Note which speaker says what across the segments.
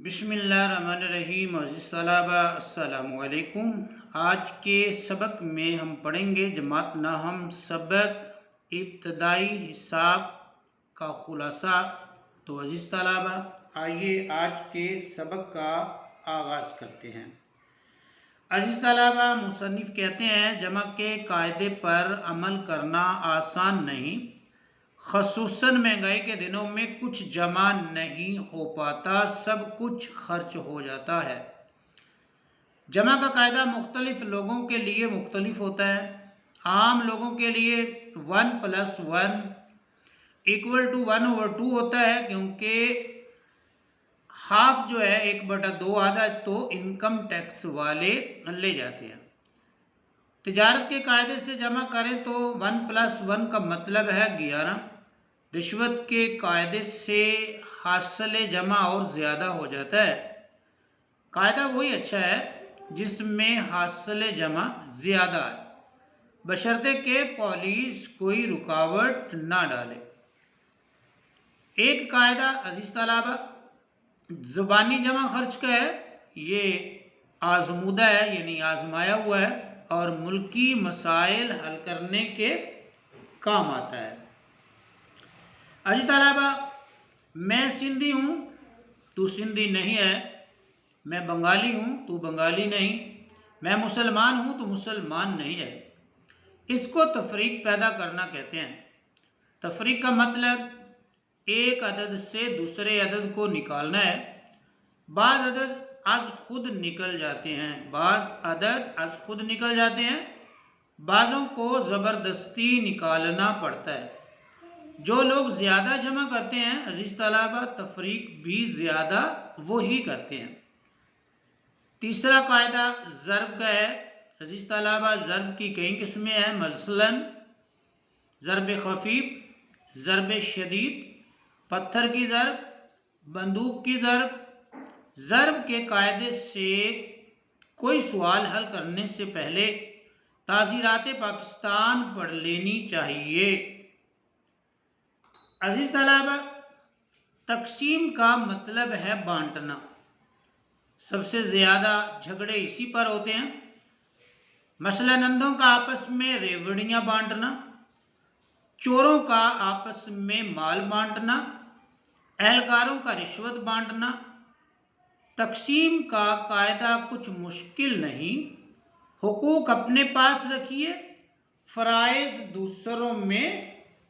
Speaker 1: بسم اللہ الرحمن الرحیم. عزیز طلبہ السلام علیکم. آج کے سبق میں ہم پڑھیں گے جماعت نہم سبق ابتدائی حساب کا خلاصہ. تو عزیز طلبہ آئیے آج کے سبق کا آغاز کرتے ہیں. عزیز طلبہ مصنف کہتے ہیں جمع کے قاعدے پر عمل کرنا آسان نہیں، خصوصاً مہنگائی کے دنوں میں کچھ جمع نہیں ہو پاتا، سب کچھ خرچ ہو جاتا ہے. جمع کا قاعدہ مختلف لوگوں کے لیے مختلف ہوتا ہے. عام لوگوں کے لیے 1 + 1 = 1/2 ہوتا ہے، کیونکہ ہاف جو ہے 1/2 آدھا تو انکم ٹیکس والے لے جاتے ہیں. تجارت کے قاعدے سے جمع کریں تو 1 + 1 کا مطلب ہے 11. رشوت کے قاعدے سے حاصل جمع اور زیادہ ہو جاتا ہے. قاعدہ وہی اچھا ہے جس میں حاصل جمع زیادہ ہے، بشرطے کہ پولیس کوئی رکاوٹ نہ ڈالے. ایک قاعدہ عزیز طلبہ زبانی جمع خرچ کا ہے. یہ آزمودہ ہے، یعنی آزمایا ہوا ہے اور ملکی مسائل حل کرنے کے کام آتا ہے. عزیز طلبہ میں سندھی ہوں تو سندھی نہیں ہے، میں بنگالی ہوں تو بنگالی نہیں، میں مسلمان ہوں تو مسلمان نہیں ہے. اس کو تفریق پیدا کرنا کہتے ہیں. تفریق کا مطلب ایک عدد سے دوسرے عدد کو نکالنا ہے. بعض عدد از خود نکل جاتے ہیں، بعضوں کو زبردستی نکالنا پڑتا ہے. جو لوگ زیادہ جمع کرتے ہیں عزیز طلبہ تفریق بھی زیادہ وہی کرتے ہیں. تیسرا قاعدہ ضرب کا ہے. عزیز طلبہ ضرب کی کئی قسمیں ہیں، مثلا ضرب خفیف، ضرب شدید، پتھر کی ضرب، بندوق کی ضرب. ضرب کے قاعدے سے کوئی سوال حل کرنے سے پہلے تعزیرات پاکستان پڑھ لینی چاہیے. عزیز طلبہ تقسیم کا مطلب ہے بانٹنا. سب سے زیادہ جھگڑے اسی پر ہوتے ہیں، مثلا اندھوں کا آپس میں ریوڑیاں بانٹنا، چوروں کا آپس میں مال بانٹنا، اہلکاروں کا رشوت بانٹنا. تقسیم کا قاعدہ کچھ مشکل نہیں، حقوق اپنے پاس رکھیے، فرائض دوسروں میں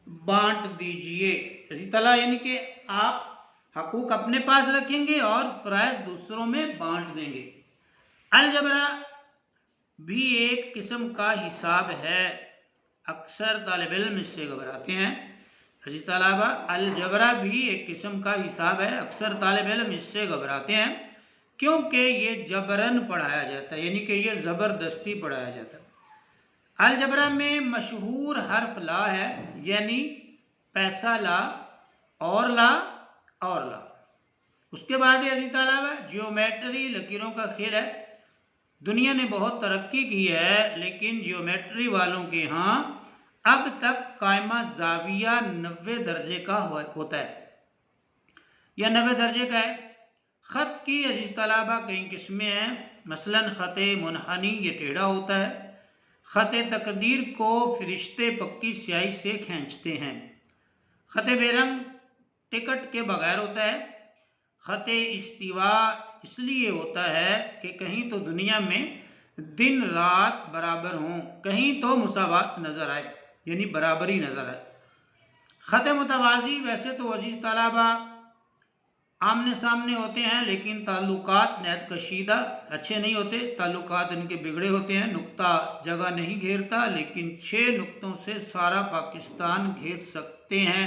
Speaker 1: بانٹ دیجئے. اسی طرح یعنی کہ آپ حقوق اپنے پاس رکھیں گے اور فرائض دوسروں میں بانٹ دیں گے. الجبرا بھی ایک قسم کا حساب ہے، اکثر طالب علم اس سے گھبراتے ہیں. عزیز طلبہ الجبرا بھی ایک قسم کا حساب ہے، اکثر طالب علم اس سے گھبراتے ہیں کیونکہ یہ جبرن پڑھایا جاتا ہے، یعنی کہ یہ زبردستی پڑھایا جاتا ہے. الجبرا میں مشہور حرف لا ہے، یعنی پیسہ لا اور لا اور لا. اس کے بعد عزیز طلبہ جیومیٹری لکیروں کا کھیل ہے. دنیا نے بہت ترقی کی ہے لیکن جیومیٹری والوں کے ہاں اب تک قائمہ زاویہ 90 درجے کا ہوتا ہے یا 90 درجے کا ہے. خط کی عزیز طلبہ کئی قسمیں ہیں، مثلا خط منحنی یہ ٹیڑھا ہوتا ہے. خط تقدیر کو فرشتے پکی سیاہی سے کھینچتے ہیں. خط بے رنگ ٹکٹ کے بغیر ہوتا ہے. خط استوا اس لیے ہوتا ہے کہ کہیں تو دنیا میں دن رات برابر ہوں، کہیں تو مساوات نظر آئے، یعنی برابری نظر آئے. خط متوازی ویسے تو عزیز طلبہ آمنے سامنے ہوتے ہیں لیکن تعلقات نہایت کشیدہ اچھے نہیں ہوتے، تعلقات ان کے بگڑے ہوتے ہیں. نقطہ جگہ نہیں گھیرتا لیکن 6 نقطوں سے سارا پاکستان گھیر سکتے ہیں.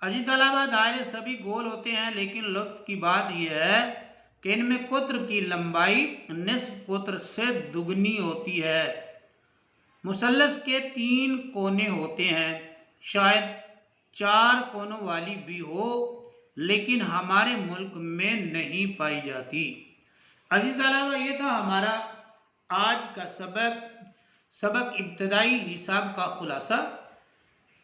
Speaker 1: عزیز طلبہ دائرے سبھی گول ہوتے ہیں لیکن لطف کی بات یہ ہے کہ ان میں قطر کی لمبائی نصف قطر سے دگنی ہوتی ہے. مثلث کے 3 کونے ہوتے ہیں، شاید 4 کونوں والی بھی ہو لیکن ہمارے ملک میں نہیں پائی جاتی. عزیز طلبہ یہ تھا ہمارا آج کا سبق ابتدائی حساب کا خلاصہ.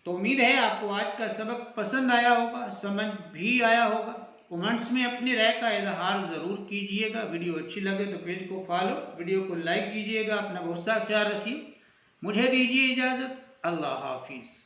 Speaker 1: تو امید ہے آپ کو آج کا سبق پسند آیا ہوگا، سمجھ بھی آیا ہوگا. کمنٹس میں اپنی رائے کا اظہار ضرور کیجئے گا. ویڈیو اچھی لگے تو پیج کو فالو، ویڈیو کو لائک کیجئے گا. اپنا بہت سا خیال رکھیے. مجھے دیجیے اجازت. اللہ حافظ.